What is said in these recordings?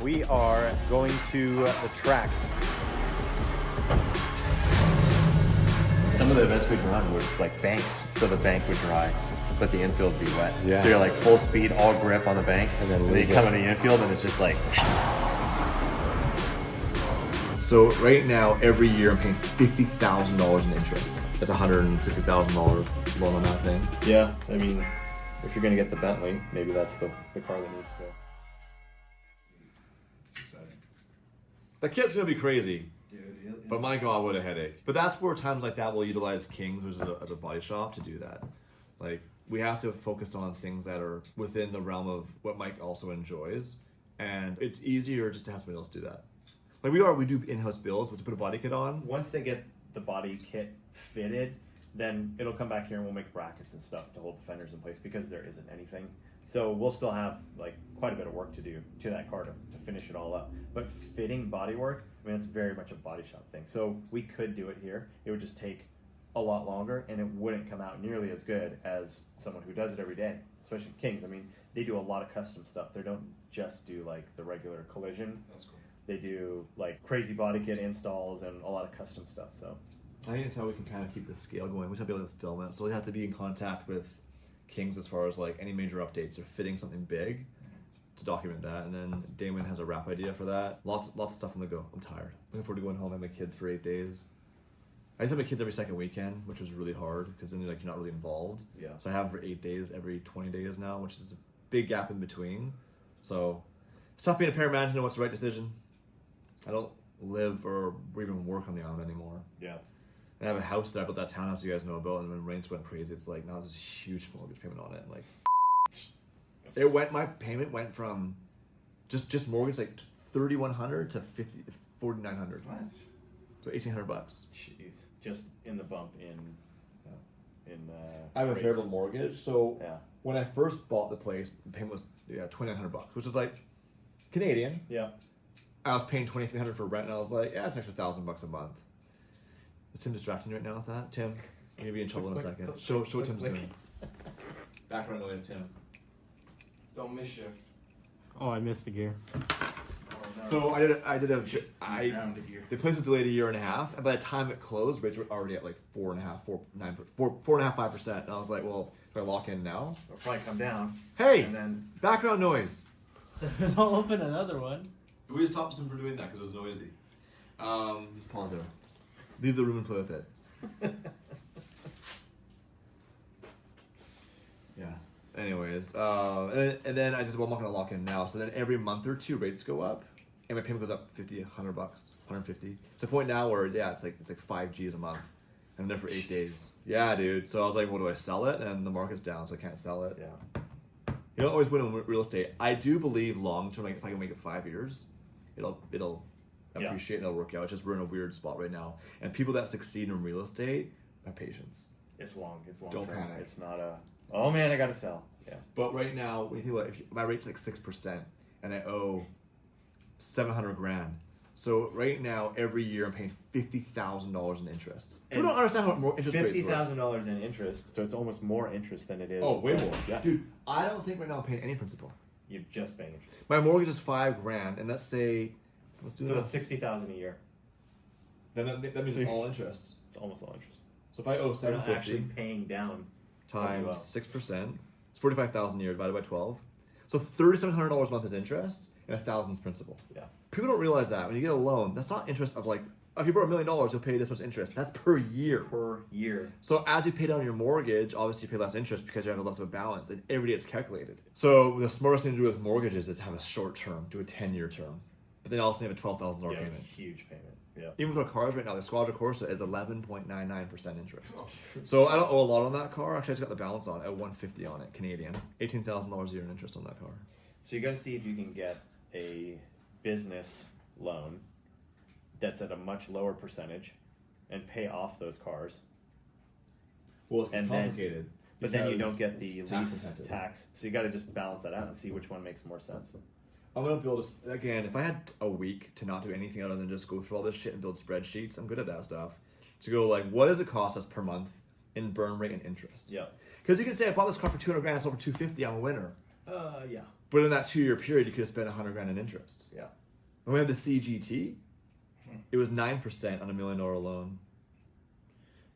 We are going to the track. Some of the events we'd run were like banks, so the bank would dry, but the infield would be wet. Yeah. So you're like full speed, all grip on the bank, And then you lose come it. in the infield and it's just like. So right now, every year I'm paying $50,000 in interest. That's $160,000 loan on that thing. Yeah, I mean, if you're gonna get the Bentley, maybe that's the car that needs to go. The kit's gonna be crazy. Dude, But my God, what a headache. But that's where times like that we'll utilize Kings, which is as a body shop, to do that. Like, we have to focus on things that are within the realm of what Mike also enjoys. And it's easier just to have somebody else do that. Like we do in-house builds, but to put a body kit on. Once they get the body kit fitted, then it'll come back here and we'll make brackets and stuff to hold the fenders in place because there isn't anything. So we'll still have like quite a bit of work to do to that car to finish it all up. But fitting body work, I mean, it's very much a body shop thing. So we could do it here. It would just take a lot longer and it wouldn't come out nearly as good as someone who does it every day, especially Kings. I mean, they do a lot of custom stuff. They don't just do like the regular collision. That's cool. They do like crazy body kit installs and a lot of custom stuff. So I think it's how we can kind of keep the scale going. We have to be able to film it. So we have to be in contact with Kings as far as like any major updates or fitting something big to document that. And then Damon has a wrap idea for that. Lots of stuff on the go. I'm tired. Looking forward to going home and have my kids for 8 days. I used to have my kids every second weekend, which was really hard because then you're not really involved. Yeah. So I have for 8 days every 20 days now, which is a big gap in between. So stop being a parent manager, know what's the right decision. I don't live or even work on the island anymore. yeah. And I have a house there, I built that townhouse you guys know about, and when rains went crazy, it's like now there's this huge mortgage payment on it. And like, my payment went from just mortgage like $3,100 to $4,900. What? So $1,800. Jeez, just in the bump in. I have a rates. variable mortgage, so Yeah. when I first bought the place, the payment was $2,900, which is like Canadian. Yeah. I was paying $2,300 for rent, and I was like, yeah, it's an extra $1,000 a month. Is Tim distracting you right now with that? Tim, you're gonna be in trouble in a second. Show what Tim's doing. Background noise, Tim. Don't miss shift. Oh, I missed a gear. So I Down to gear. the place was delayed a year and a half, and by the time it closed, rates were already at like 4.5%. And I was like, well, if I lock in now, It'll probably come down. hey, And then background noise. I'll open another one. We just stopped him from doing that because it was noisy. Just pause there. Leave the room and play with it. Yeah. Anyways, and then I just, well, I'm not gonna lock in now. So then every month or two, rates go up, and my payment goes up $50, $100, $150. To the point now where it's like 5 G's a month, and I'm there for 8 days. Yeah, dude. So I was like, well, do I sell it? And the market's down, so I can't sell it. yeah. You don't always win in real estate. I do believe long term, like if I can make it 5 years, it'll Yeah. appreciate and it'll work out. It's just we're in a weird spot right now, and people that succeed in real estate have patience. It's long. It's long. Don't term. panic. It's not a. Oh man, I gotta sell. Yeah. But right now, when you think about it, if my rate's like 6%, and I owe $700,000, so right now every year I'm paying $50,000 in interest. People And don't understand how more interest rates work. $50,000 in interest, so it's almost more interest than it is. Oh, way more, Yeah. dude. I don't think right now I'm paying any principal. You're just paying interest. My mortgage is $5,000, and let's say let's do So that. that's $60,000 a year. Then that means it's all interest. It's almost all interest. So if I owe You're not actually $750 paying down. times well. 6%, it's 45,000 a year divided by 12. So $3,700 a month is interest, and 1,000 is principal. Yeah. People don't realize that when you get a loan, that's not interest of like, if you borrow $1 million, you'll pay this much interest. That's per year. Per year. So as you pay down your mortgage, obviously you pay less interest because you have less of a balance, and every day it's calculated. So the smartest thing to do with mortgages is have a short term, do a 10-year term, but then also have a $12,000 Yeah, payment. huge payment. Yeah. Even with our cars right now, the Squadra Corsa is 11.99% interest. So I don't owe a lot on that car. Actually, I just got the balance on it at $150 on it, Canadian. $18,000 a year in interest on that car. So you got to see if you can get a business loan that's at a much lower percentage and pay off those cars. Well, it's And then- complicated. But then you because don't get the tax lease incentive. tax. So you got to just balance that out and see which one makes more sense. I'm gonna build again. If I had a week to not do anything other than just go through all this shit and build spreadsheets, I'm good at that stuff. To go like, what does it cost us per month in burn rate and interest? Yeah. Because you can say I bought this car for $200,000, it's over $250. I'm a winner. Yeah. But in that 2-year period, you could have spent $100,000 in interest. Yeah. When we had the CGT, it was 9% on $1 million loan.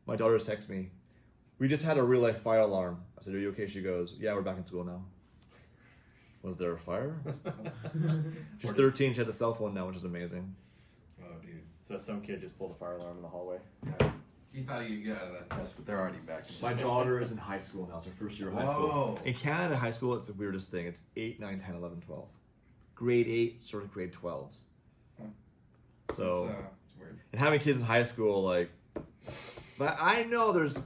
My daughter texts me, "We just had a real life fire alarm." I said, "Are you okay?" She goes, "Yeah, we're back in school now." Was there a fire? She's 13. She has a cell phone now, which is amazing. Oh, dude. So some kid just pulled a fire alarm in the hallway. Yeah. He thought he'd get out of that test, but they're already back in My school. daughter is in high school now. It's her first year of high school. Whoa. In Canada, high school, it's the weirdest thing. It's 8, 9, 10, 11, 12. Grade 8, sort of grade 12s. Huh. So, It's weird. and having kids in high school, like, but I know there's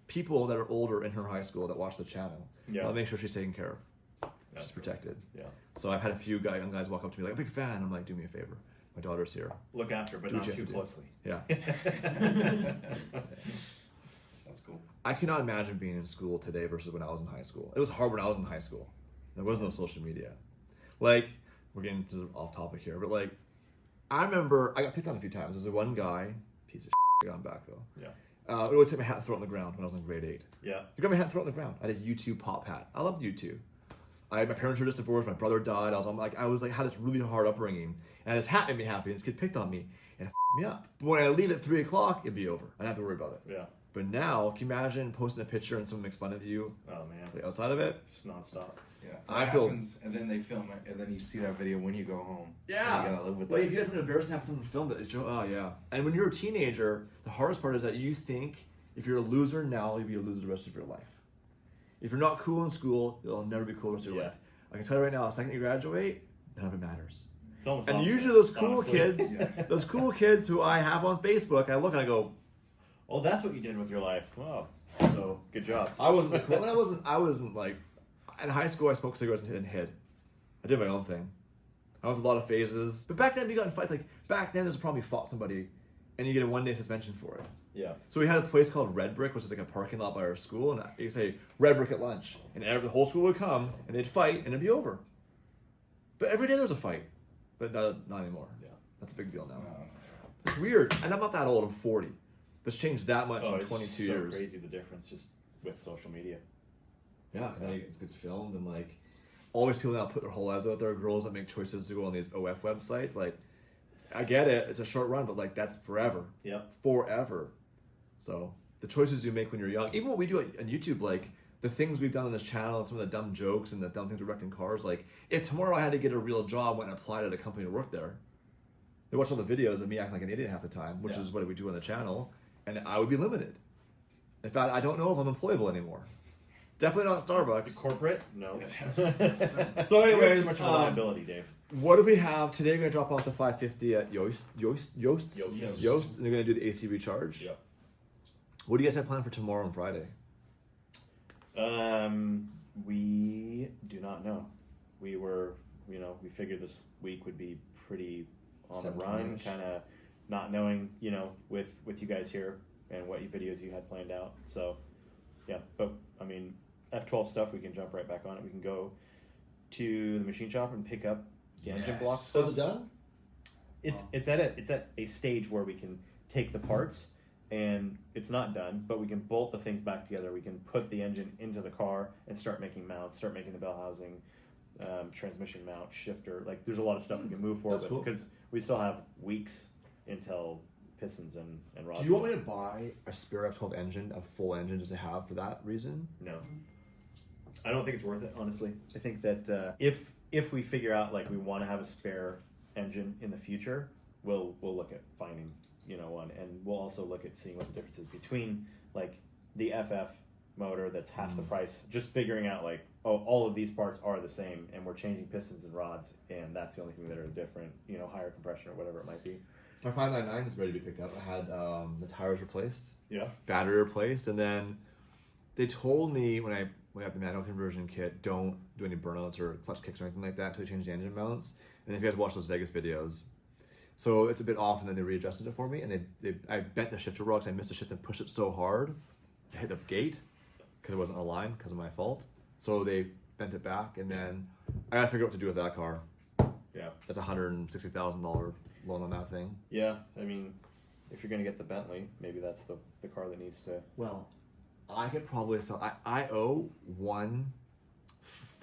people that are older in her high school that watch the channel. Yeah. I'll make sure she's taken care of. That's She's protected. Yeah. So I've had a few young guys walk up to me like, "I'm a big fan." I'm like, "Do me a favor. My daughter's here." Look after, but Do not what you too have to do. closely. Yeah. That's cool. I cannot imagine being in school today versus when I was in high school. It was hard when I was in high school. There was no social media. Like, we're getting to off topic here, but like, I remember I got picked on a few times. There's one guy, piece of shit, I got him back though. Yeah. It would take my hat and throw it on the ground when I was in grade 8. Yeah. You got my hat and throw it on the ground. I had a U2 pop hat. I loved U2. My parents were just divorced. My brother died. I was like had this really hard upbringing, and this hat made me happy. And this kid picked on me and it me up. But when I leave at 3 o'clock, it'd be over. I don't have to worry about it. Yeah. But now, can you imagine posting a picture and someone makes fun of you Oh man. like outside of it? Just nonstop. Yeah. I That feel- happens, and then they film it, and then you see that video when you go home. Yeah. You gotta live with Like that. if you have something embarrassing happen, someone filmed it. It's just, oh yeah. And when you're a teenager, the hardest part is that you think if you're a loser now, you'll be a loser the rest of your life. If you're not cool in school, you'll never be cool the rest of your Yeah. life. I can tell you right now, the second you graduate, none of it matters. It's almost And opposite, usually those cool honestly. kids, Yeah. those cool kids who I have on Facebook, I look and I go, Oh, that's what you did with your life. Wow. so Good job. I wasn't the cool. I wasn't like in high school. I smoked cigarettes and hid. I did my own thing. I went through a lot of phases. But back then, we got in fights. Like back then, there's a problem. You fought somebody, and you get a 1-day suspension for it. Yeah. So we had a place called Red Brick, which is like a parking lot by our school, and you say Red Brick at lunch, and the whole school would come and they'd fight, and it'd be over. But every day there was a fight, but not anymore. Yeah. That's a big deal now. No. It's weird, and I'm not that old. I'm 40. But it's changed that much Oh, in it's 22 so years. crazy the difference just with social media. Yeah, because now it gets filmed and like all these people now put their whole lives out there. Girls that make choices to go on these OF websites, like I get it, it's a short run, but like that's forever, Yep. forever. So the choices you make when you're young, even what we do on YouTube, like the things we've done on this channel and some of the dumb jokes and the dumb things we're wrecking cars. Like if tomorrow I had to get a real job, went and applied at a company to work there, they watch all the videos of me acting like an idiot half the time, which Yeah. is what we do on the channel, and I would be limited. In fact, I don't know if I'm employable anymore. Definitely not at The Starbucks. corporate? No. So anyways, Too much of a liability, Dave. what do we have today? We're gonna drop off the 550 at Yoast, Yoast. and they're gonna do the AC recharge. Yep. What do you guys have planned for tomorrow and Friday? We do not know. We were, we figured this week would be pretty on the run, 7:20-ish. kind of not knowing, with you guys here and what videos you had planned out. So, yeah, but I mean, F12 stuff, we can jump right back on it. We can go to the machine shop and pick up the engine Yes. blocks. Is it done? It's at a stage where we can take the parts, and it's not done, but we can bolt the things back together. We can put the engine into the car and start making mounts, start making the bell housing, transmission mount, shifter. Like there's a lot of stuff we can move forward That's with cool. because we still have weeks until pistons and rods. Do you want me to buy a spare F12 engine, a full engine, just to have for that reason? No, I don't think it's worth it. Honestly, I think that if we figure out like we want to have a spare engine in the future, we'll look at finding one, and we'll also look at seeing what the difference is between like the FF motor that's half the price. Just figuring out like all of these parts are the same, and we're changing pistons and rods, and that's the only thing that are different. Higher compression or whatever it might be. My 599 is ready to be picked up. I had the tires replaced, Yeah. battery replaced, and then they told me when I got the manual conversion kit, don't do any burnouts or clutch kicks or anything like that until you change the engine mounts. And if you guys watch those Vegas videos, so it's a bit off, and then they readjusted it for me, and I bent the shifter rod because I missed the shift and pushed it so hard, I hit the gate because it wasn't aligned because of my fault. So they bent it back, and then I gotta figure out what to do with that car. Yeah. That's $160,000 loan on that thing. Yeah. I mean, if you're gonna get the Bentley, maybe that's the car that needs to. Well, I could probably sell. I owe one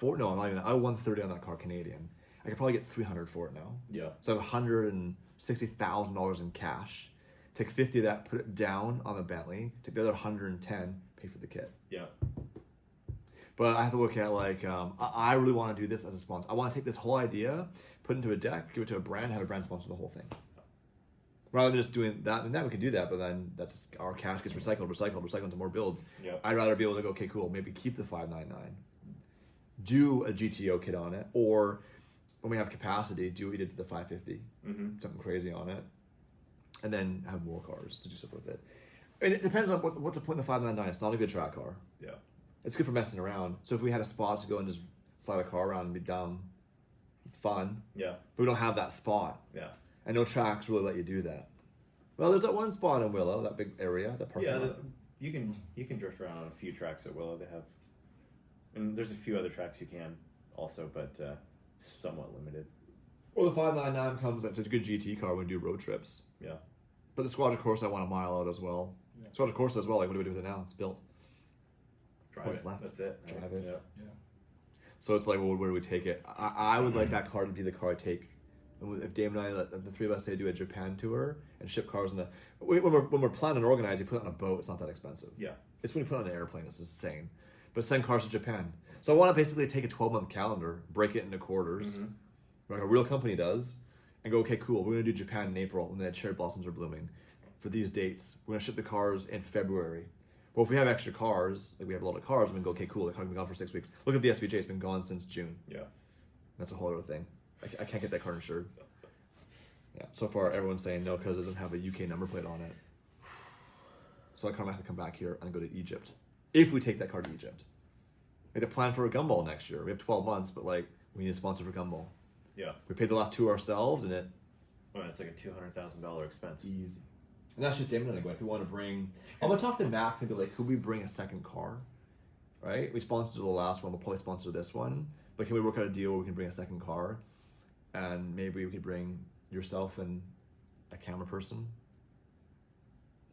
No, not even that. I owe 130 on that car Canadian. I could probably get 300 for it now. Yeah. So I have $160,000 in cash. Take 50 of that, put it down on the Bentley. Take the other 110, pay for the kit. Yeah. But I have to look at like I really want to do this as a sponsor. I want to take this whole idea, put it into a deck, give it to a brand, have a brand sponsor the whole thing. Rather than just doing that, and that we can do that, but then that's our cash gets recycled into more builds. Yeah. I'd rather be able to go, okay, cool, maybe keep the 599, do a GTO kit on it, or when we have capacity, do what we did to the 550, something crazy on it, and then have more cars to do stuff with it. And it depends on what's the point of the 599. It's not a good track car. Yeah. It's good for messing around. So if we had a spot to go and just slide a car around and be dumb, it's fun. Yeah. But we don't have that spot. Yeah. And no tracks really let you do that. Well, there's that one spot in Willow, that big area, that parking Yeah, lot. you can drift around on a few tracks at Willow. They have, and there's a few other tracks you can also, but somewhat limited. Or the 599 comes, it's a good GT car when we do road trips. Yeah. But the Squadra Corsa I want a mile out as well. Yeah. Squadra Corsa as well, like what do we do with it now? It's built. Drive What's it. left? That's it. right? Drive it. Yeah. So it's like, well, where do we take it? I would like that car to be the car I take. If Dave and I, the three of us, say do a Japan tour and ship cars when we're planning and organized, you put it on a boat. It's not that expensive. Yeah. It's when you put it on an airplane. It's insane. But send cars to Japan. So I want to basically take a 12-month calendar, break it into quarters, like a real company does, and go, okay, cool. We're gonna do Japan in April when the cherry blossoms are blooming. For these dates, we're gonna ship the cars in February. Well, if we have extra cars, like we have a lot of cars, we can go, okay, cool. The car's been gone for 6 weeks. Look at the SVJ; it's been gone since June. Yeah. That's a whole other thing. I can't get that car insured. Yeah. So far, everyone's saying no because it doesn't have a UK number plate on it. So that car might have to come back here and go to Egypt. If we take that car to Egypt. We have to plan for a gumball next year. We have 12 months, but like we need a sponsor for gumball. Yeah. We paid the last two ourselves, and it Well, it's like a $200,000 expense. easy. And that's just Damon and I go. If we want to bring, I'm gonna talk to Max and be like, could we bring a second car? Right? We sponsored the last one. We'll probably sponsor this one. But can we work out a deal where we can bring a second car, and maybe we could bring yourself and a camera person.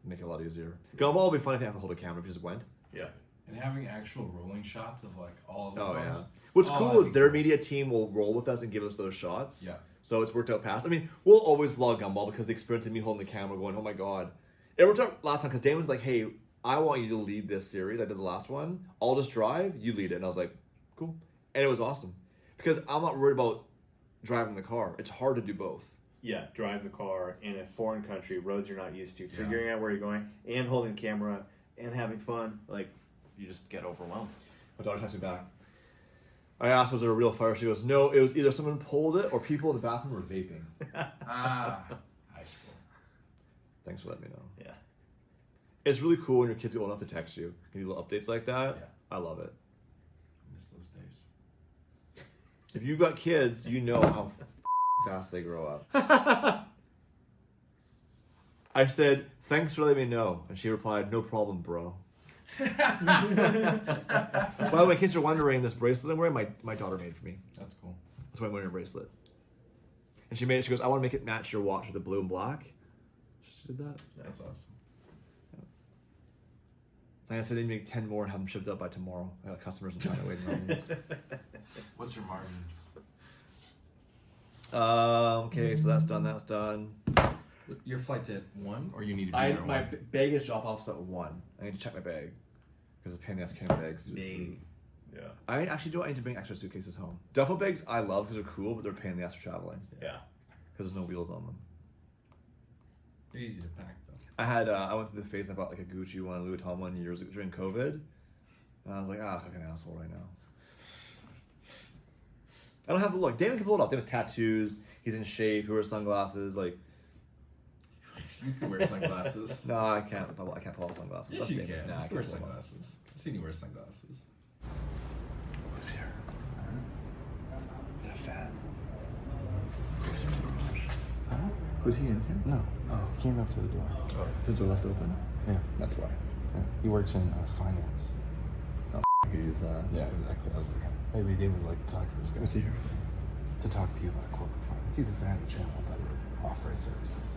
Make it a lot easier. Gumball will be fun if you have to hold a camera if you just went. Yeah. And having actual rolling shots of like all of the Oh cars. yeah. What's Oh, cool that'd is be their cool. media team will roll with us and give us those shots. Yeah. So it's worked out past. I mean, we'll always vlog Gumball because the experience of me holding the camera going, oh my god. It worked out last time because Damon's like, hey, I want you to lead this series. I did the last one. I'll just drive, you lead it. And I was like, cool. And it was awesome. Because I'm not worried about driving the car. It's hard to do both. Yeah, drive the car in a foreign country, roads you're not used to, figuring out where you're going, and holding the camera, and having fun. Like, you just get overwhelmed. My daughter texted me back. I asked, was there a real fire? She goes, no, it was either someone pulled it or people in the bathroom were vaping. Ah, high school. Thanks for letting me know. Yeah. It's really cool when your kids get old enough to text you. Give you little updates like that. Yeah. I love it. Miss those days. If you've got kids, you know how fast they grow up. I said, thanks for letting me know. And she replied, no problem, bro. By the way, in case you're wondering, this bracelet I'm wearing, my daughter made for me. That's cool. That's why I'm wearing a bracelet. And she made it, she goes, I want to make it match your watch with the blue and black. She did that. That's awesome. And I said, I need to make 10 more and have them shipped up by tomorrow. I got customers in China waiting on these. What's your margins? Okay, so that's done. Your flight's at 1 or you need to be there at My 1? baggage drop off's at 1. I need to check my bag because it's a pain in the ass carrying bags. Big. Yeah. I actually do. I need to bring extra suitcases home. Duffel bags I love because they're cool, but they're a pain in the ass for traveling Yeah. because there's no wheels on them. They're easy to pack though. I went through the phase. I bought like a Gucci one, a Louis Vuitton one years ago during COVID, and I was like, fucking asshole right now. I don't have the look. Damon can pull it off. Damon has tattoos. He's in shape. He wears sunglasses. Like, You can wear sunglasses. no, I can't. I can't pull off sunglasses. Yes, That's you Damon. can. Nah, I You can't wear pull them off. sunglasses. I've seen you wear sunglasses. Who's here? Is that fat? Was he in here? No. Oh, he came up to the door. Oh, his door left open. Yeah. That's why. Yeah. He works in finance. I could use that. Yeah, exactly. I was like, maybe David would like to talk to this guy. Was he here? To talk to you about corporate finance. He's a fan of the channel that would offer his services.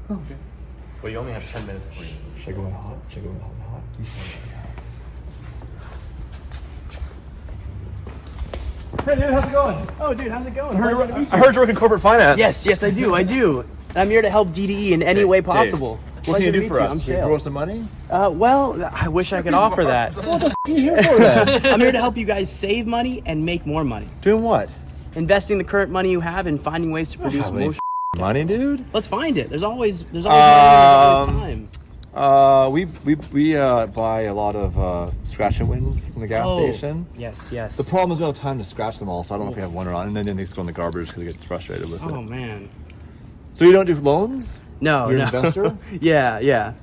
Oh, okay. Well, you only have 10 minutes before you. Should I go in hot? Should I go in hot? You said that, yeah. Hey, dude, how's it going? Oh, dude, how's it going? I heard you work in corporate finance. Yes, I do. And I'm here to help DDE in any way possible. What can you Pleasure to do for meet you. us? I'm Can you Shale. grow some money? Well, I wish I could offer that. What the f*** are you here for then? I'm here to help you guys save money and make more money. Doing what? Investing the current money you have and finding ways to produce have any more. Money, dude? Let's find it. There's always money. There's always time. We buy a lot of scratch and wins from the gas station. Yes. The problem is we don't have time to scratch them all, so I don't know if we have one or not. And then they just go in the garbage because it gets frustrated with Oh it. man. So you don't do loans? No. You're an investor? Yeah.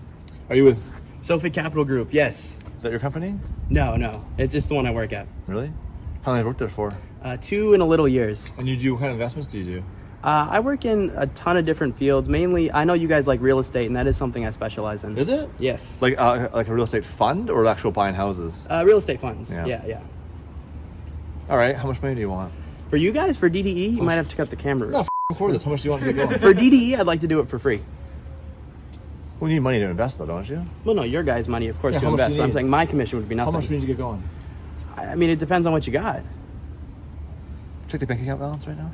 Are you with? Sophie Capital Group. Yes. Is that your company? No. It's just the one I work at. Really? How long have you worked there for? 2 and a little years. And what kind of investments do you do? I work in a ton of different fields. Mainly, I know you guys like real estate, and that is something I specialize in. Is it? Yes. Like a real estate fund or actual buying houses? Real estate funds. Yeah. Yeah. All right. How much money do you want? For you guys, for DDE, you might have to cut the camera. No, for this. How much do you want to get going? For DDE, I'd like to do it for free. We need money to invest, though, don't you? Well, no, your guys' money, of course, Yeah, to how much do invest. you But I'm need? saying my commission would be nothing. How much do you need to get going? I mean, it depends on what you got. Check the bank account balance right now.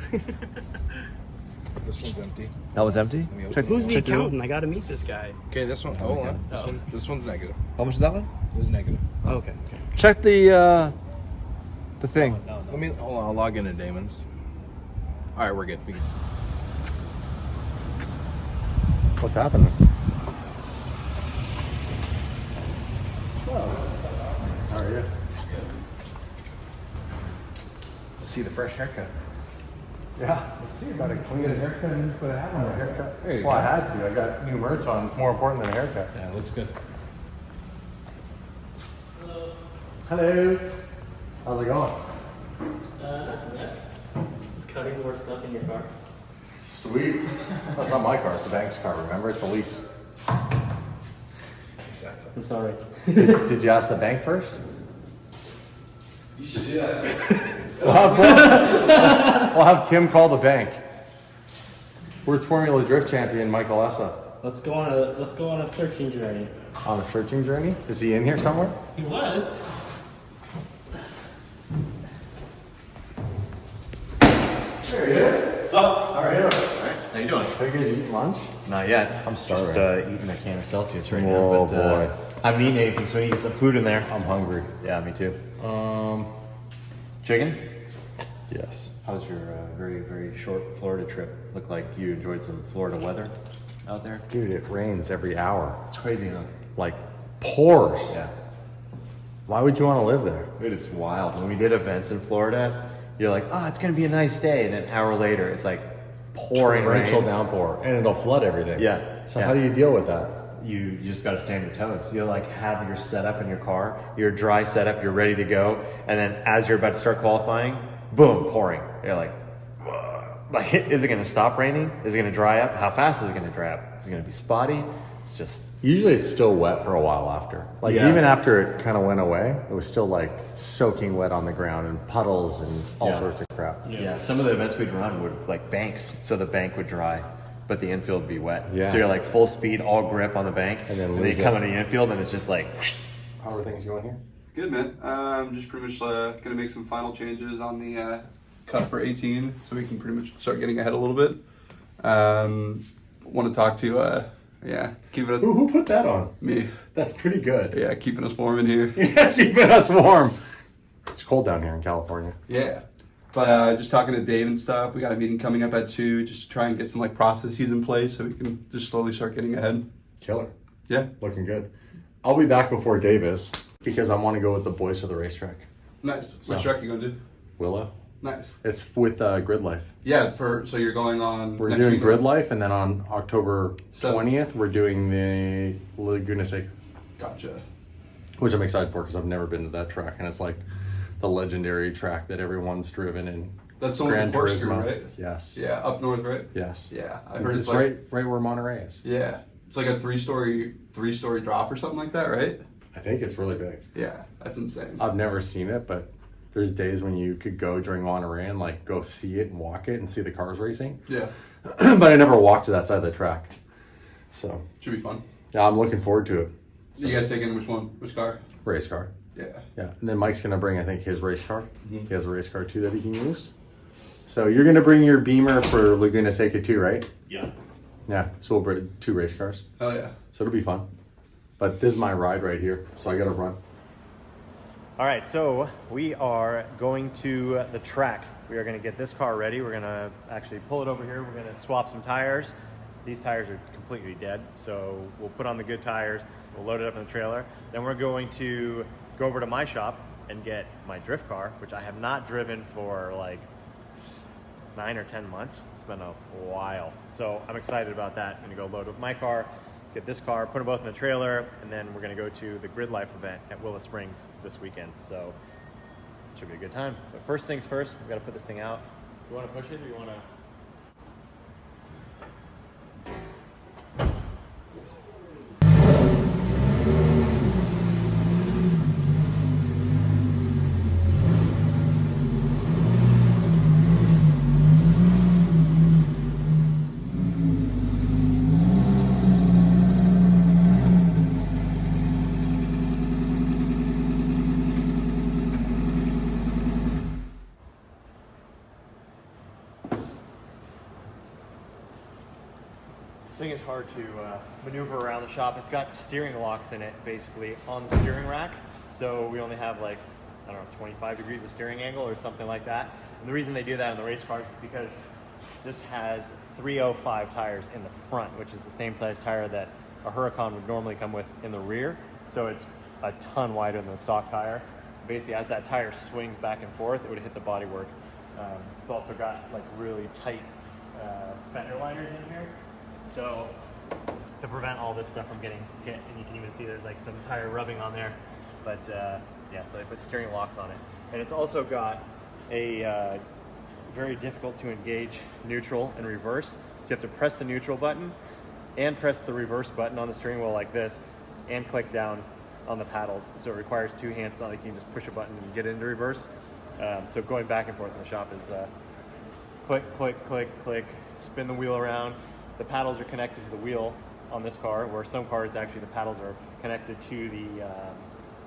This one's empty. That was empty. Check, Who's the check your- accountant? I got to meet this guy. Okay, this one. Hold on. Oh. This one's negative. How much is that one? It was negative. Okay. Check the thing. Let me hold on. I'll log into Damon's. All right, we're good. What's happening? How are you? Let's see the fresh haircut. Yeah, let's see about it. Can we get a haircut and put a hat on a haircut? There you Well, I go. had to. I got new merch on. It's more important than a haircut. Yeah, it looks good. Hello. How's it going? Just cutting more stuff in your car. Sweet. That's not my car. It's the bank's car. Remember, it's a lease. Exactly. I'm sorry. Did you ask the bank first? You should do that. We'll have Tim call the bank. Where's Formula Drift champion Michael Essa? Let's go on a searching journey. On a searching journey? Is he in here somewhere? He was. There he is. What's up? How are you? How you doing? Are you guys eating lunch? Not yet. I'm starving. Just eating a can of Celsius right Whoa, now. But boy. I haven't eaten anything, so I need to get some food in there. I'm hungry. Yeah, me too. Chicken? Yes. How's your very, very short Florida trip? Looked like you enjoyed some Florida weather out there. Dude, it rains every hour. It's crazy, huh? Like, pours. Yeah. Why would you want to live there? Dude, it's wild. When we did events in Florida, you're like, oh, it's going to be a nice day. And then an hour later, it's like pouring Torrential rain. downpour. And it'll flood everything. Yeah. So Yeah. how do you deal with that? You just got to stand your toes. You like have your setup in your car, your dry setup, you're ready to go, and then as you're about to start qualifying, boom, pouring. You're like, "Whoa." Like, is it going to stop raining? Is it going to dry up? How fast is it going to dry up? Is it going to be spotty? It's just Usually it's still wet for a while after. Like Yeah. even after it kind of went away, it was still like soaking wet on the ground and puddles and all Yeah. sorts of crap. yeah. Some of the events we'd run would like banks, so the bank would dry, but the infield would be wet. Yeah. So you're like full speed, all grip on the bank, And then you lose come it. into the infield and it's just like. How are things going here? Good, man. Just pretty much gonna make some final changes on the cut for 18, so we can pretty much start getting ahead a little bit. Want to talk to, keeping us Who put that on? me, That's pretty good. yeah, keeping us warm in here. Yeah, keeping us warm. It's cold down here in California. Yeah, but just talking to Dave and stuff. We got a meeting coming up at 2, just to try and get some like processes in place so we can just slowly start getting ahead. Killer. Yeah, Looking good. I'll be back before Davis because I want to go with the boys to the racetrack. nice. Which So- track you gonna do? Willow. Nice. It's with Grid Life. Yeah, so you're going on. We're next doing weekend? Grid Life, and then on October Seven. 20th, we're doing the Laguna Seca, Gotcha. which I'm excited for because I've never been to that track, and it's like the legendary track that everyone's driven in. That's the one Gran with corkscrew, Turismo. right? Yes. Yeah, up north, right? Yes. Yeah, I heard It's it's like right where Monterey is. yeah, it's like a three-story drop or something like that, right? I think it's really big. Yeah, that's insane. I've never seen it, but there's days when you could go during Monterey and like go see it and walk it and see the cars racing. Yeah, But I never walked to that side of the track. So should be fun. yeah, I'm looking forward to it. So you guys taking which one? Which car? Race car. Yeah. Yeah, and then Mike's gonna bring, I think, his race car. Mhm. He has a race car too that he can use. So you're gonna bring your Beamer for Laguna Seca too, right? Yeah. Yeah. So we'll bring 2 race cars. Oh yeah. So it'll be fun. But this is my ride right here, so I gotta run. All right, so we are going to the track. We are going to get this car ready. We're going to actually pull it over here. We're going to swap some tires. These tires are completely dead, so we'll put on the good tires. We'll load it up in the trailer. Then we're going to go over to my shop and get my drift car, which I have not driven for like 9 or 10 months. It's been a while. So I'm excited about that. I'm going to go load up my car, get this car, put them both in the trailer, and then we're going to go to the Grid Life event at Willow Springs this weekend. So it should be a good time. But first things first, we've got to put this thing out. You want to push it or you want to? This thing is hard to maneuver around the shop. It's got steering locks in it, basically, on the steering rack. So we only have like, I don't know, 25 degrees of steering angle or something like that. And the reason they do that in the race cars is because this has 305 tires in the front, which is the same size tire that a Huracan would normally come with in the rear. So it's a ton wider than the stock tire. Basically, as that tire swings back and forth, it would hit the bodywork. It's also got like really tight fender liners in here. So to prevent all this stuff from getting hit, and you can even see there's like some tire rubbing on there. But yeah, so they put steering locks on it. And it's also got a very difficult to engage neutral and reverse. So you have to press the neutral button and press the reverse button on the steering wheel like this and click down on the paddles. So it requires 2 hands. It's not like you can just push a button and get into reverse. So going back and forth in the shop is click, click, click, click, spin the wheel around. The paddles are connected to the wheel on this car, where some cars actually the paddles are connected to the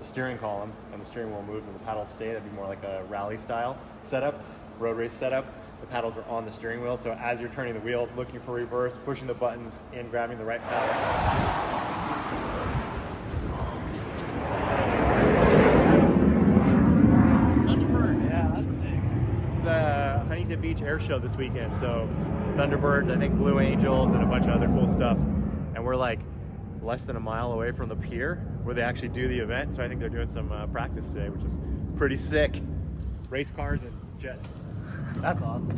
steering column, and the steering wheel moves and the paddles stay. That'd be more like a rally style setup, road race setup. The paddles are on the steering wheel, so as you're turning the wheel, looking for reverse, pushing the buttons, and grabbing the right paddle. Yeah, that's big. It's a Huntington Beach Air Show this weekend, so Thunderbirds, I think Blue Angels, and a bunch of other cool stuff. And we're like less than a mile away from the pier where they actually do the event, so I think they're doing some practice today, which is pretty sick. Race cars and jets. That's awesome.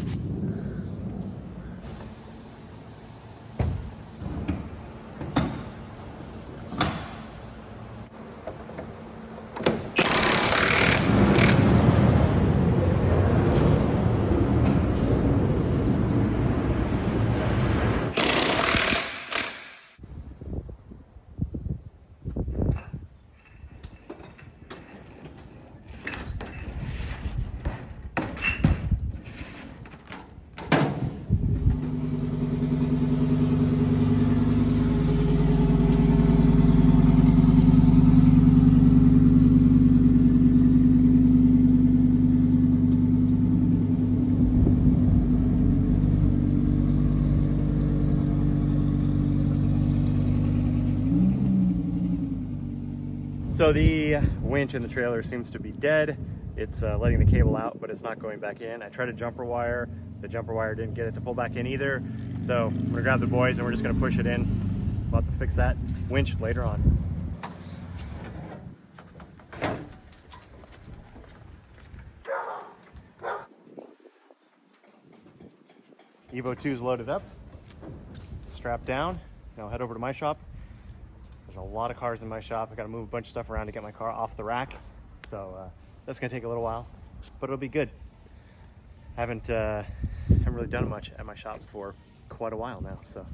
So the winch in the trailer seems to be dead. It's letting the cable out, but it's not going back in. I tried a jumper wire. The jumper wire didn't get it to pull back in either. So I'm gonna grab the boys and we're just gonna push it in. We'll have to fix that winch later on. Evo 2 is loaded up, strapped down. Now I'll head over to my shop. There's a lot of cars in my shop. I gotta move a bunch of stuff around to get my car off the rack. So that's gonna take a little while, but it'll be good. Haven't really done much at my shop for quite a while now, so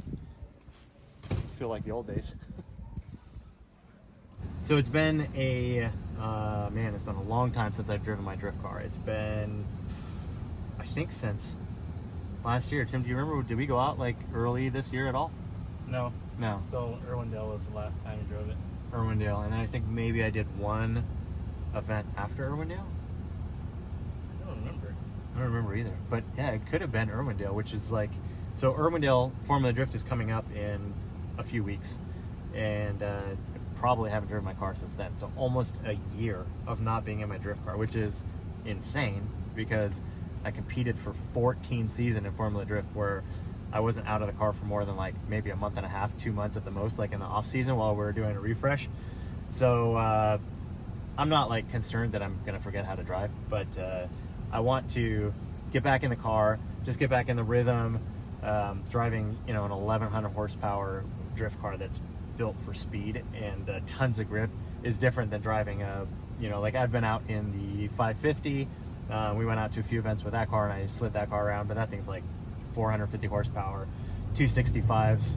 I feel like the old days. So it's been it's been a long time since I've driven my drift car. It's been, I think, since last year. Tim, do you remember, did we go out like early this year at all? No. No. So Irwindale was the last time you drove it. Irwindale, and then I think maybe I did one event after Irwindale? I don't remember. I don't remember either. But yeah, it could have been Irwindale, which is like, so Irwindale Formula Drift is coming up in a few weeks, and probably haven't driven my car since then. So almost a year of not being in my drift car, which is insane because I competed for 14 seasons in Formula Drift where I wasn't out of the car for more than like maybe a month and a half, 2 months at the most, like in the off season while we were doing a refresh. So I'm not like concerned that I'm gonna forget how to drive, but I want to get back in the car, just get back in the rhythm. Driving, an 1100 horsepower drift car that's built for speed and tons of grip is different than driving like I've been out in the 550. We went out to a few events with that car and I slid that car around, but that thing's like 450 horsepower, 265s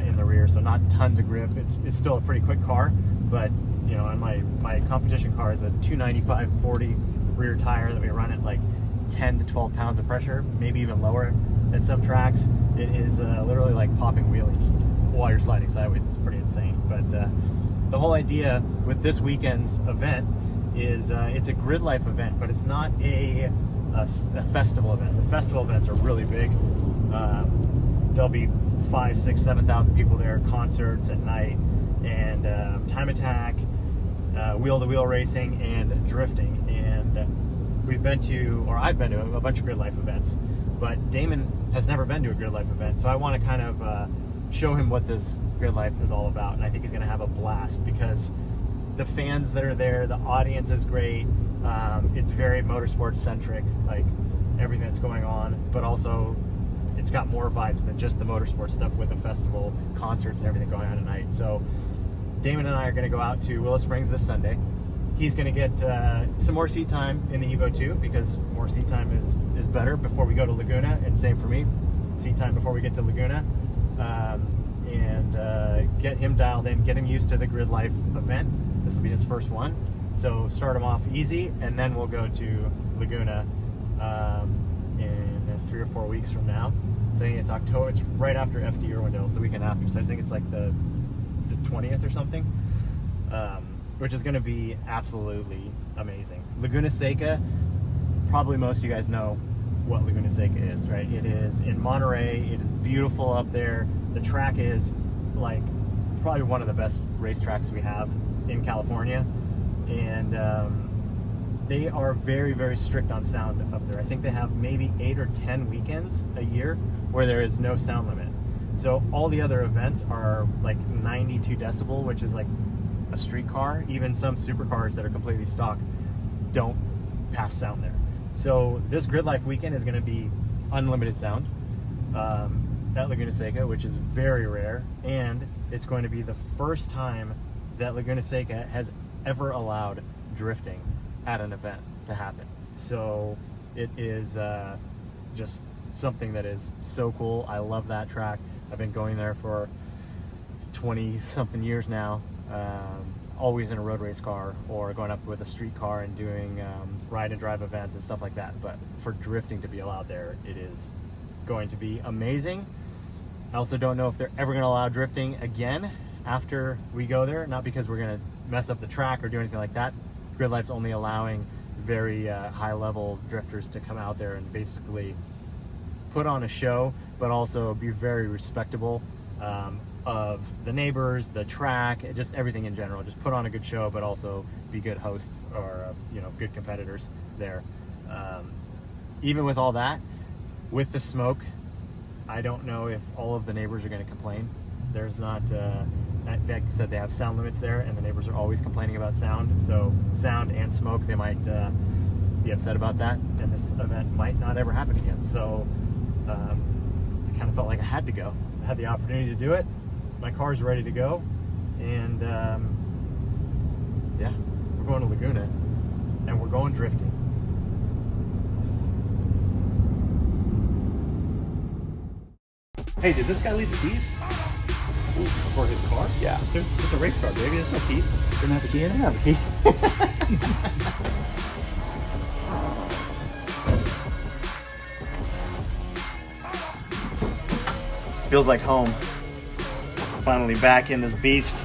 in the rear, so not tons of grip. It's still a pretty quick car, but and my competition car is a 295/40 rear tire that we run at like 10 to 12 pounds of pressure, maybe even lower at some tracks. It is literally like popping wheelies while you're sliding sideways. It's pretty insane. But the whole idea with this weekend's event is it's a grid life event, but it's not a festival event. The festival events are really big. There'll be 5,000, 6,000, 7,000 people there, concerts at night, and time attack, wheel-to-wheel racing, and drifting. And I've been to a bunch of grid life events, but Damon has never been to a grid life event, so I want to kind of show him what this grid life is all about, and I think he's going to have a blast because the fans that are there, the audience is great. It's very motorsports centric, like everything that's going on, but also it's got more vibes than just the motorsport stuff with the festival, concerts, and everything going on tonight. So Damon and I are going to go out to Willow Springs this Sunday. He's going to get some more seat time in the Evo 2 because more seat time is better before we go to Laguna, and same for me, seat time before we get to Laguna, and get him dialed in, get him used to the grid life event. This will be his first one, so start him off easy, and then we'll go to Laguna in 3 or 4 weeks from now. So I think it's October. It's right after FD Irwindale. It's the weekend after, so I think it's like the 20th or something. Which is going to be absolutely amazing. Laguna Seca, probably most of you guys know what Laguna Seca is, right? It is in Monterey. It is beautiful up there. The track is like probably one of the best racetracks we have in California, and they are very, very strict on sound up there. I think they have maybe 8 or 10 weekends a year where there is no sound limit. So all the other events are like 92 decibel, which is like a street car. Even some supercars that are completely stock don't pass sound there. So this grid life weekend is going to be unlimited sound at Laguna Seca, which is very rare, and it's going to be the first time that Laguna Seca has ever allowed drifting at an event to happen. So it is just something that is so cool. I love that track. I've been going there for 20 something years now, always in a road race car or going up with a street car and doing ride and drive events and stuff like that. But for drifting to be allowed there, it is going to be amazing. I also don't know if they're ever going to allow drifting again after we go there, not because we're going to mess up the track or do anything like that. Grid Life's only allowing very high level drifters to come out there and basically put on a show, but also be very respectable of the neighbors, the track, just everything in general. Just put on a good show, but also be good hosts or good competitors there. Even with all that, with the smoke, I don't know if all of the neighbors are going to complain. There's not, like I said, they have sound limits there, and the neighbors are always complaining about sound. So sound and smoke, they might be upset about that, and this event might not ever happen again. So I kind of felt like I had to go. I had the opportunity to do it. My car's ready to go, and yeah, we're going to Laguna, and we're going drifting. Hey, did this guy leave the keys? Ooh, for his car? Yeah. It's a race car, baby. There's no keys. Didn't have the key in it? I have a key. Feels like home. Finally back in this beast.